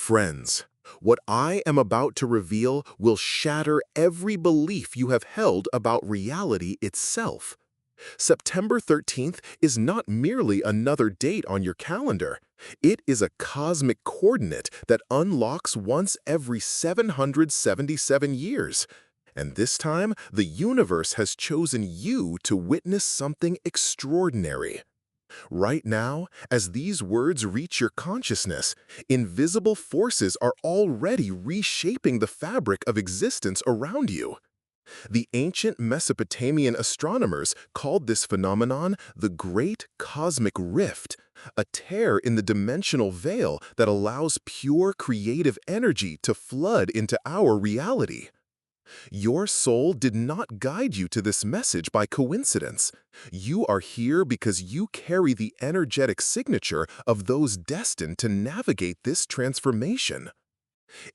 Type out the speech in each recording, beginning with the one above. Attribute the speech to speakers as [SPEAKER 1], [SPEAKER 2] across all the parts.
[SPEAKER 1] Friends, what I am about to reveal will shatter every belief you have held about reality itself. September 13th is not merely another date on your calendar. It is a cosmic coordinate that unlocks once every 777 years. And this time, the universe has chosen you to witness something extraordinary. Right now, as these words reach your consciousness, invisible forces are already reshaping the fabric of existence around you. The ancient Mesopotamian astronomers called this phenomenon the Great Cosmic Rift, a tear in the dimensional veil that allows pure creative energy to flood into our reality. Your soul did not guide you to this message by coincidence. You are here because you carry the energetic signature of those destined to navigate this transformation.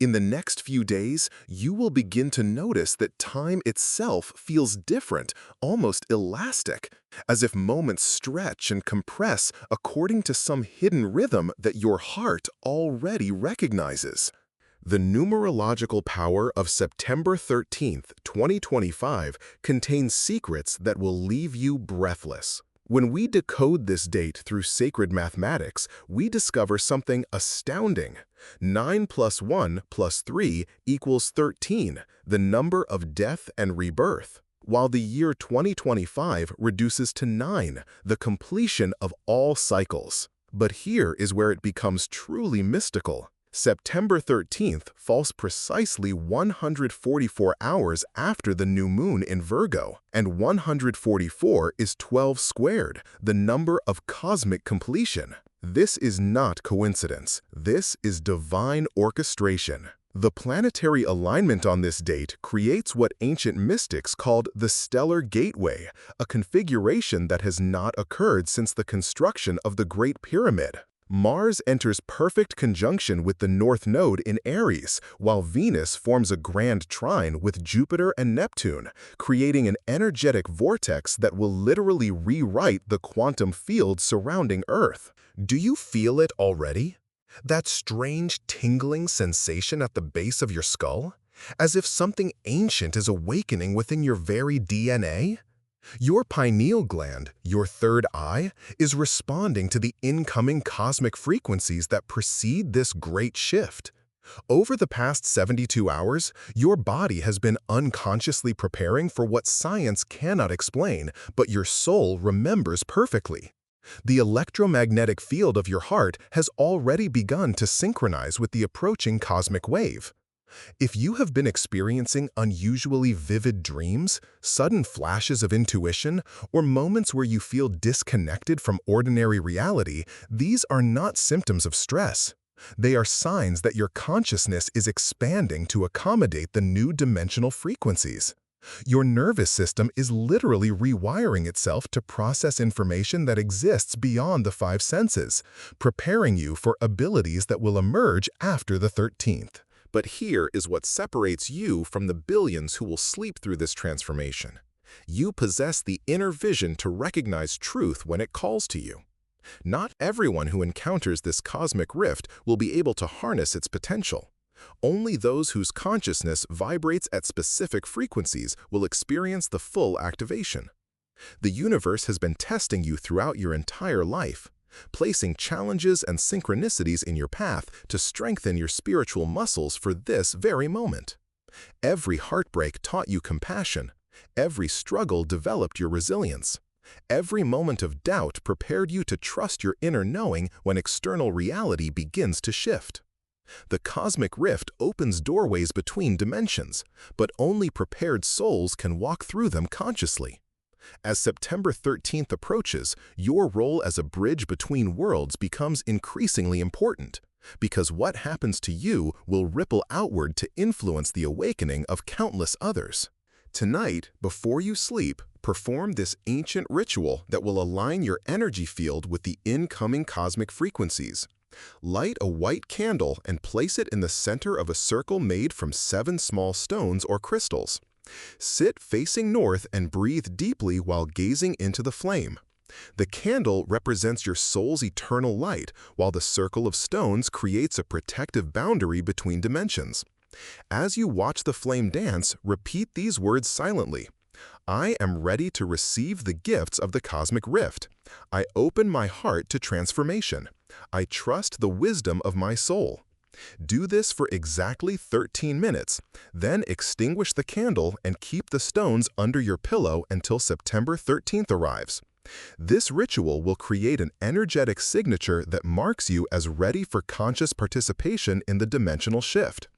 [SPEAKER 1] In the next few days, you will begin to notice that time itself feels different, almost elastic, as if moments stretch and compress according to some hidden rhythm that your heart already recognizes. The numerological power of September 13th, 2025 contains secrets that will leave you breathless. When we decode this date through sacred mathematics, we discover something astounding. 9 plus 1 plus 3 equals 13, the number of death and rebirth, while the year 2025 reduces to 9, the completion of all cycles. But here is where it becomes truly mystical. September 13th falls precisely 144 hours after the new moon in Virgo, and 144 is 12 squared, the number of cosmic completion. This is not coincidence. This is divine orchestration. The planetary alignment on this date creates what ancient mystics called the stellar gateway, a configuration that has not occurred since the construction of the Great Pyramid. Mars enters perfect conjunction with the North Node in Aries, while Venus forms a grand trine with Jupiter and Neptune, creating an energetic vortex that will literally rewrite the quantum field surrounding Earth. Do you feel it already? That strange tingling sensation at the base of your skull? As if something ancient is awakening within your very DNA? Your pineal gland, your third eye, is responding to the incoming cosmic frequencies that precede this great shift. Over the past 72 hours, your body has been unconsciously preparing for what science cannot explain, but your soul remembers perfectly. The electromagnetic field of your heart has already begun to synchronize with the approaching cosmic wave. If you have been experiencing unusually vivid dreams, sudden flashes of intuition, or moments where you feel disconnected from ordinary reality, these are not symptoms of stress. They are signs that your consciousness is expanding to accommodate the new dimensional frequencies. Your nervous system is literally rewiring itself to process information that exists beyond the five senses, preparing you for abilities that will emerge after the 13th. But here is what separates you from the billions who will sleep through this transformation. You possess the inner vision to recognize truth when it calls to you. Not everyone who encounters this cosmic rift will be able to harness its potential. Only those whose consciousness vibrates at specific frequencies will experience the full activation. The universe has been testing you throughout your entire life, placing challenges and synchronicities in your path to strengthen your spiritual muscles for this very moment. Every heartbreak taught you compassion. Every struggle developed your resilience. Every moment of doubt prepared you to trust your inner knowing when external reality begins to shift. The cosmic rift opens doorways between dimensions, but only prepared souls can walk through them consciously. As September 13th approaches, your role as a bridge between worlds becomes increasingly important, because what happens to you will ripple outward to influence the awakening of countless others. Tonight, before you sleep, perform this ancient ritual that will align your energy field with the incoming cosmic frequencies. Light a white candle and place it in the center of a circle made from 7 small stones or crystals. Sit facing north and breathe deeply while gazing into the flame. The candle represents your soul's eternal light, while the circle of stones creates a protective boundary between dimensions. As you watch the flame dance, repeat these words silently. I am ready to receive the gifts of the cosmic rift. I open my heart to transformation. I trust the wisdom of my soul. Do this for exactly 13 minutes, then extinguish the candle and keep the stones under your pillow until September 13th arrives. This ritual will create an energetic signature that marks you as ready for conscious participation in the dimensional shift.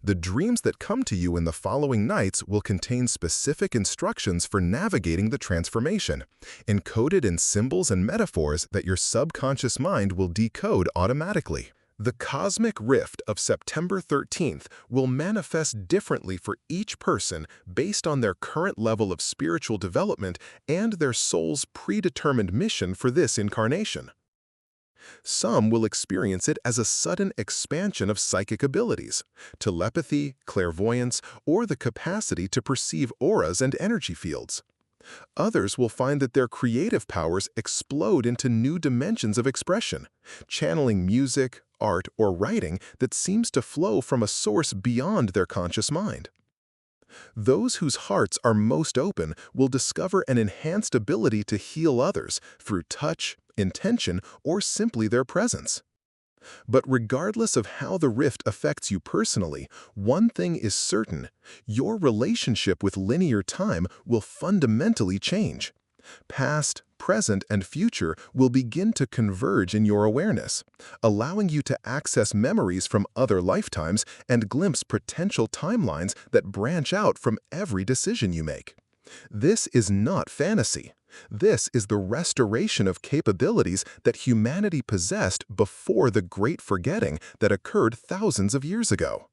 [SPEAKER 1] The dreams that come to you in the following nights will contain specific instructions for navigating the transformation, encoded in symbols and metaphors that your subconscious mind will decode automatically. The cosmic rift of September 13th will manifest differently for each person based on their current level of spiritual development and their soul's predetermined mission for this incarnation. Some will experience it as a sudden expansion of psychic abilities, telepathy, clairvoyance, or the capacity to perceive auras and energy fields. Others will find that their creative powers explode into new dimensions of expression, channeling music, art, or writing that seems to flow from a source beyond their conscious mind. Those whose hearts are most open will discover an enhanced ability to heal others through touch, intention, or simply their presence. But regardless of how the rift affects you personally, one thing is certain: your relationship with linear time will fundamentally change. Past, present, and future will begin to converge in your awareness, allowing you to access memories from other lifetimes and glimpse potential timelines that branch out from every decision you make. This is not fantasy. This is the restoration of capabilities that humanity possessed before the Great Forgetting that occurred thousands of years ago.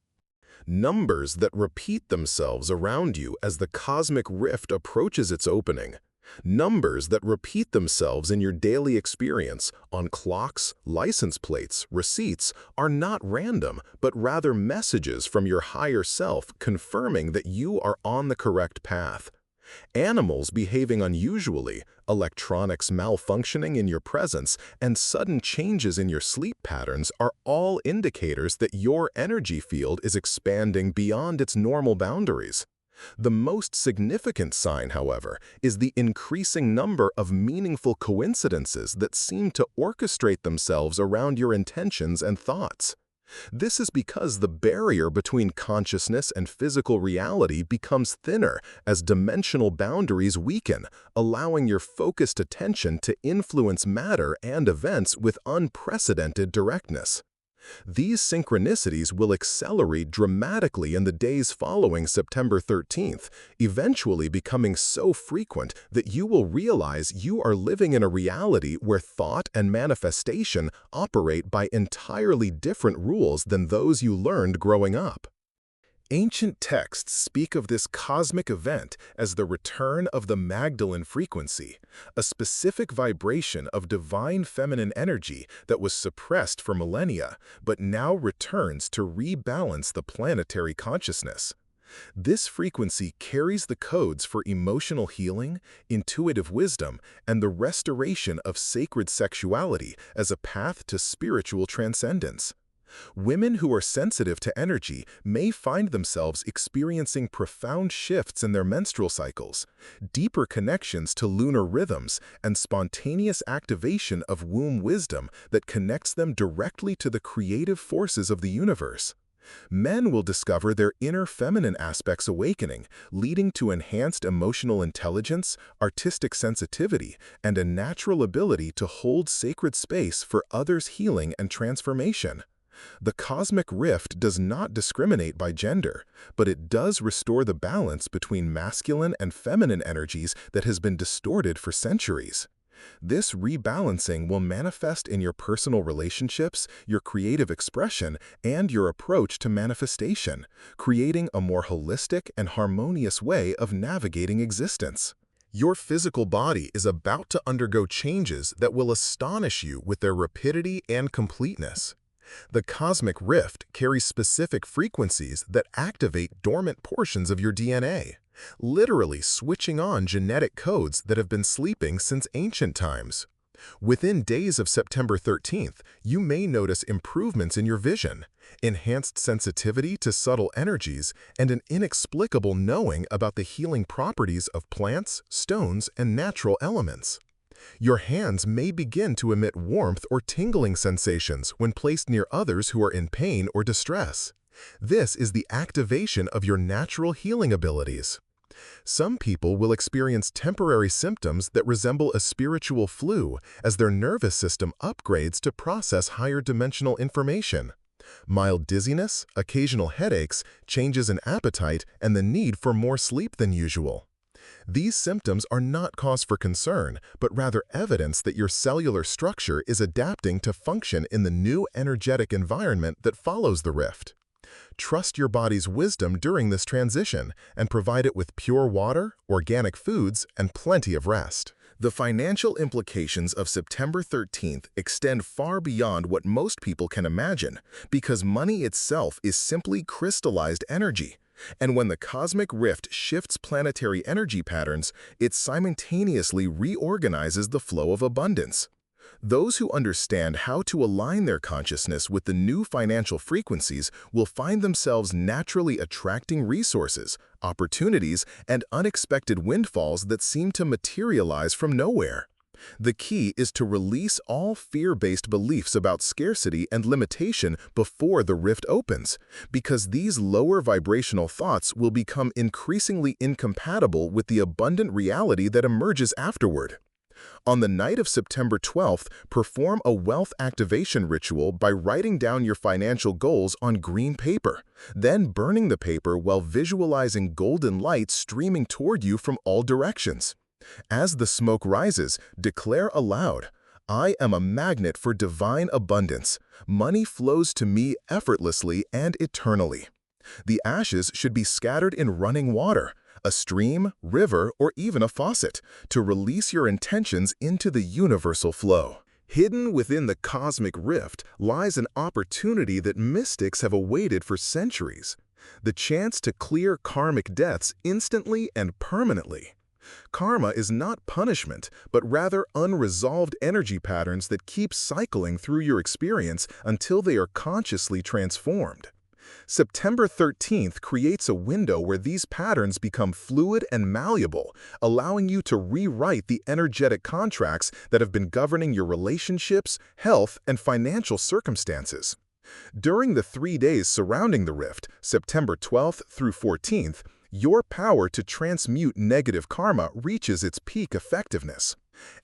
[SPEAKER 1] Numbers that repeat themselves around you as the cosmic rift approaches its opening. Numbers that repeat themselves in your daily experience, on clocks, license plates, receipts, are not random, but rather messages from your higher self confirming that you are on the correct path. Animals behaving unusually, electronics malfunctioning in your presence, and sudden changes in your sleep patterns are all indicators that your energy field is expanding beyond its normal boundaries. The most significant sign, however, is the increasing number of meaningful coincidences that seem to orchestrate themselves around your intentions and thoughts. This is because the barrier between consciousness and physical reality becomes thinner as dimensional boundaries weaken, allowing your focused attention to influence matter and events with unprecedented directness. These synchronicities will accelerate dramatically in the days following September 13th, eventually becoming so frequent that you will realize you are living in a reality where thought and manifestation operate by entirely different rules than those you learned growing up. Ancient texts speak of this cosmic event as the return of the Magdalene frequency, a specific vibration of divine feminine energy that was suppressed for millennia, but now returns to rebalance the planetary consciousness. This frequency carries the codes for emotional healing, intuitive wisdom, and the restoration of sacred sexuality as a path to spiritual transcendence. Women who are sensitive to energy may find themselves experiencing profound shifts in their menstrual cycles, deeper connections to lunar rhythms, and spontaneous activation of womb wisdom that connects them directly to the creative forces of the universe. Men will discover their inner feminine aspects awakening, leading to enhanced emotional intelligence, artistic sensitivity, and a natural ability to hold sacred space for others' healing and transformation. The cosmic rift does not discriminate by gender, but it does restore the balance between masculine and feminine energies that has been distorted for centuries. This rebalancing will manifest in your personal relationships, your creative expression, and your approach to manifestation, creating a more holistic and harmonious way of navigating existence. Your physical body is about to undergo changes that will astonish you with their rapidity and completeness. The cosmic rift carries specific frequencies that activate dormant portions of your DNA, literally switching on genetic codes that have been sleeping since ancient times. Within days of September 13th, you may notice improvements in your vision, enhanced sensitivity to subtle energies, and an inexplicable knowing about the healing properties of plants, stones, and natural elements. Your hands may begin to emit warmth or tingling sensations when placed near others who are in pain or distress. This is the activation of your natural healing abilities. Some people will experience temporary symptoms that resemble a spiritual flu as their nervous system upgrades to process higher dimensional information. Mild dizziness, occasional headaches, changes in appetite, and the need for more sleep than usual. These symptoms are not cause for concern, but rather evidence that your cellular structure is adapting to function in the new energetic environment that follows the rift. Trust your body's wisdom during this transition and provide it with pure water, organic foods, and plenty of rest. The financial implications of September 13th extend far beyond what most people can imagine, because money itself is simply crystallized energy. And when the cosmic rift shifts planetary energy patterns, it simultaneously reorganizes the flow of abundance. Those who understand how to align their consciousness with the new financial frequencies will find themselves naturally attracting resources, opportunities, and unexpected windfalls that seem to materialize from nowhere. The key is to release all fear-based beliefs about scarcity and limitation before the rift opens, because these lower vibrational thoughts will become increasingly incompatible with the abundant reality that emerges afterward. On the night of September 12th, perform a wealth activation ritual by writing down your financial goals on green paper, then burning the paper while visualizing golden light streaming toward you from all directions. As the smoke rises, declare aloud, "I am a magnet for divine abundance. Money flows to me effortlessly and eternally." The ashes should be scattered in running water, a stream, river, or even a faucet, to release your intentions into the universal flow. Hidden within the cosmic rift lies an opportunity that mystics have awaited for centuries: the chance to clear karmic debts instantly and permanently. Karma is not punishment, but rather unresolved energy patterns that keep cycling through your experience until they are consciously transformed. September 13th creates a window where these patterns become fluid and malleable, allowing you to rewrite the energetic contracts that have been governing your relationships, health, and financial circumstances. During the 3 days surrounding the rift, September 12th through 14th, your power to transmute negative karma reaches its peak effectiveness.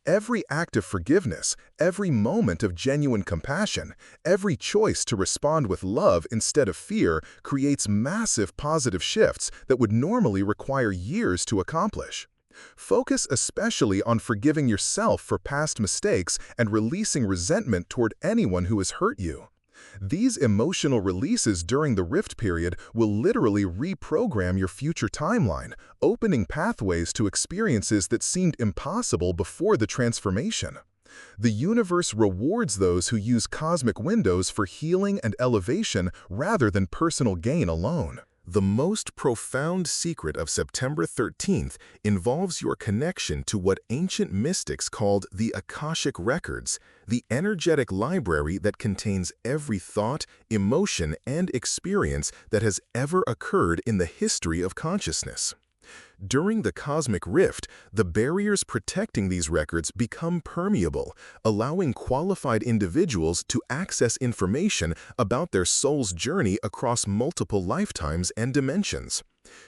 [SPEAKER 1] Every act of forgiveness, every moment of genuine compassion, every choice to respond with love instead of fear creates massive positive shifts that would normally require years to accomplish. Focus especially on forgiving yourself for past mistakes and releasing resentment toward anyone who has hurt you. These emotional releases during the rift period will literally reprogram your future timeline, opening pathways to experiences that seemed impossible before the transformation. The universe rewards those who use cosmic windows for healing and elevation rather than personal gain alone. The most profound secret of September 13th involves your connection to what ancient mystics called the Akashic Records, the energetic library that contains every thought, emotion, and experience that has ever occurred in the history of consciousness. During the cosmic rift, the barriers protecting these records become permeable, allowing qualified individuals to access information about their soul's journey across multiple lifetimes and dimensions.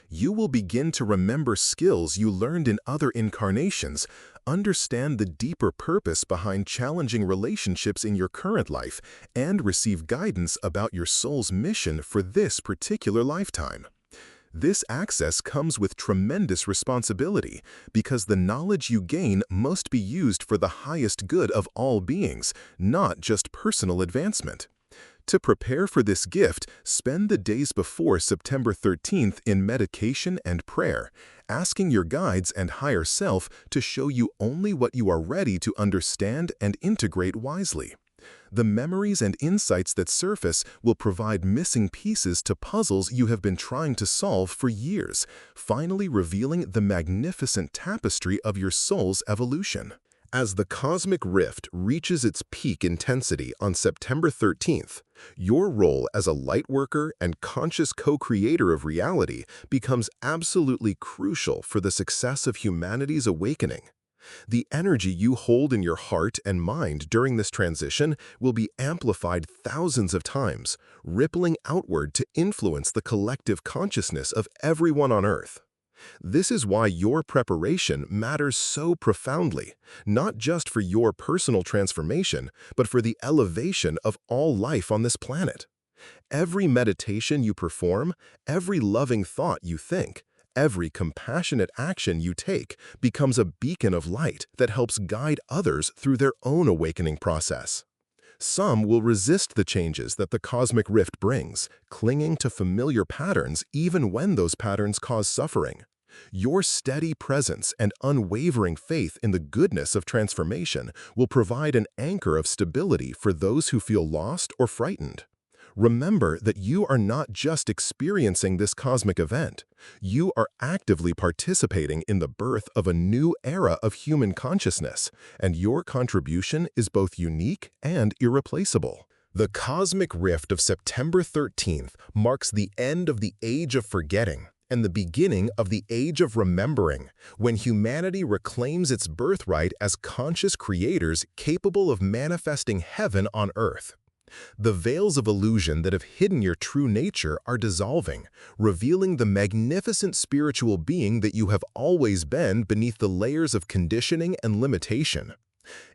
[SPEAKER 1] You will begin to remember skills you learned in other incarnations, understand the deeper purpose behind challenging relationships in your current life, and receive guidance about your soul's mission for this particular lifetime. This access comes with tremendous responsibility because the knowledge you gain must be used for the highest good of all beings, not just personal advancement. To prepare for this gift, spend the days before September 13th in meditation and prayer, asking your guides and higher self to show you only what you are ready to understand and integrate wisely. The memories and insights that surface will provide missing pieces to puzzles you have been trying to solve for years, finally revealing the magnificent tapestry of your soul's evolution. As the cosmic rift reaches its peak intensity on September 13th, your role as a lightworker and conscious co-creator of reality becomes absolutely crucial for the success of humanity's awakening. The energy you hold in your heart and mind during this transition will be amplified thousands of times, rippling outward to influence the collective consciousness of everyone on Earth. This is why your preparation matters so profoundly, not just for your personal transformation, but for the elevation of all life on this planet. Every meditation you perform, every loving thought you think, every compassionate action you take becomes a beacon of light that helps guide others through their own awakening process. Some will resist the changes that the cosmic rift brings, clinging to familiar patterns even when those patterns cause suffering. Your steady presence and unwavering faith in the goodness of transformation will provide an anchor of stability for those who feel lost or frightened. Remember that you are not just experiencing this cosmic event. You are actively participating in the birth of a new era of human consciousness, and your contribution is both unique and irreplaceable. The cosmic rift of September 13th marks the end of the age of forgetting and the beginning of the age of remembering, when humanity reclaims its birthright as conscious creators capable of manifesting heaven on earth. The veils of illusion that have hidden your true nature are dissolving, revealing the magnificent spiritual being that you have always been beneath the layers of conditioning and limitation.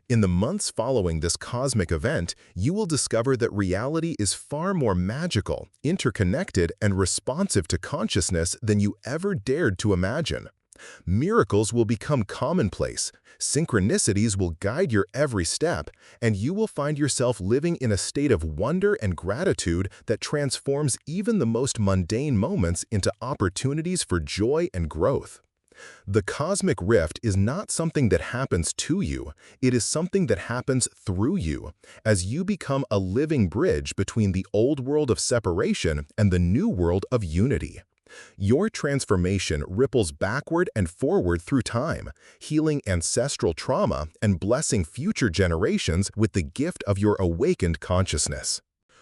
[SPEAKER 1] In the months following this cosmic event, you will discover that reality is far more magical, interconnected, and responsive to consciousness than you ever dared to imagine. Miracles will become commonplace, synchronicities will guide your every step, and you will find yourself living in a state of wonder and gratitude that transforms even the most mundane moments into opportunities for joy and growth. The cosmic rift is not something that happens to you, it is something that happens through you, as you become a living bridge between the old world of separation and the new world of unity. Your transformation ripples backward and forward through time, healing ancestral trauma and blessing future generations with the gift of your awakened consciousness.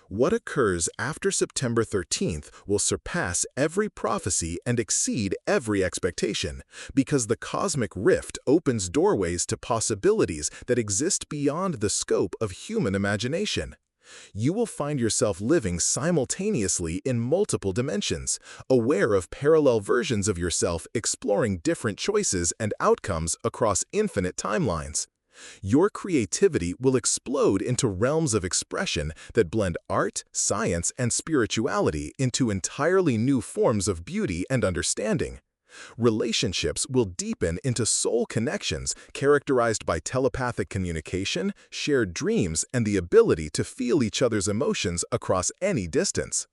[SPEAKER 1] What occurs after September 13th will surpass every prophecy and exceed every expectation, because the cosmic rift opens doorways to possibilities that exist beyond the scope of human imagination. You will find yourself living simultaneously in multiple dimensions, aware of parallel versions of yourself exploring different choices and outcomes across infinite timelines. Your creativity will explode into realms of expression that blend art, science, and spirituality into entirely new forms of beauty and understanding. Relationships will deepen into soul connections characterized by telepathic communication, shared dreams, and the ability to feel each other's emotions across any distance.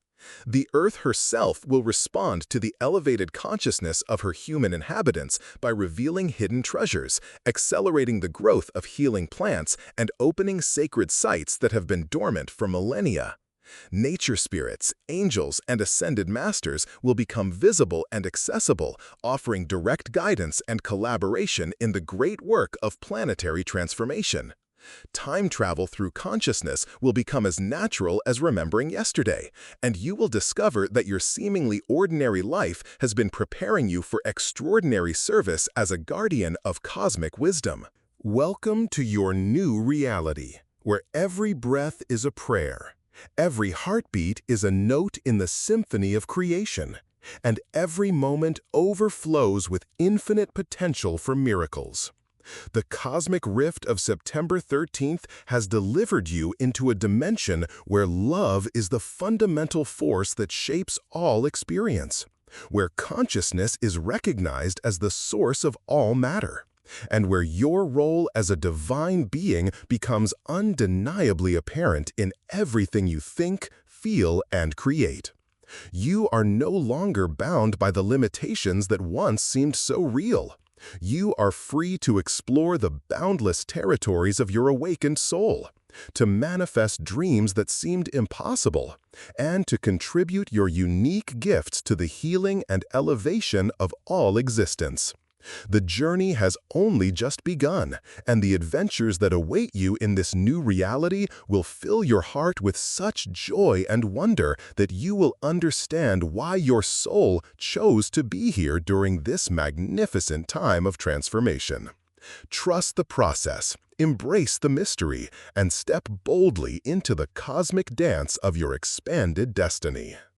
[SPEAKER 1] The Earth herself will respond to the elevated consciousness of her human inhabitants by revealing hidden treasures, accelerating the growth of healing plants, and opening sacred sites that have been dormant for millennia. Nature spirits, angels, and ascended masters will become visible and accessible, offering direct guidance and collaboration in the great work of planetary transformation. Time travel through consciousness will become as natural as remembering yesterday, and you will discover that your seemingly ordinary life has been preparing you for extraordinary service as a guardian of cosmic wisdom. Welcome to your new reality, where every breath is a prayer, every heartbeat is a note in the symphony of creation, and every moment overflows with infinite potential for miracles. The cosmic rift of September 13th has delivered you into a dimension where love is the fundamental force that shapes all experience, where consciousness is recognized as the source of all matter, and where your role as a divine being becomes undeniably apparent in everything you think, feel, and create. You are no longer bound by the limitations that once seemed so real. You are free to explore the boundless territories of your awakened soul. to manifest dreams that seemed impossible, and to contribute your unique gifts to the healing and elevation of all existence. The journey has only just begun, and the adventures that await you in this new reality will fill your heart with such joy and wonder that you will understand why your soul chose to be here during this magnificent time of transformation. Trust the process, embrace the mystery, and step boldly into the cosmic dance of your expanded destiny.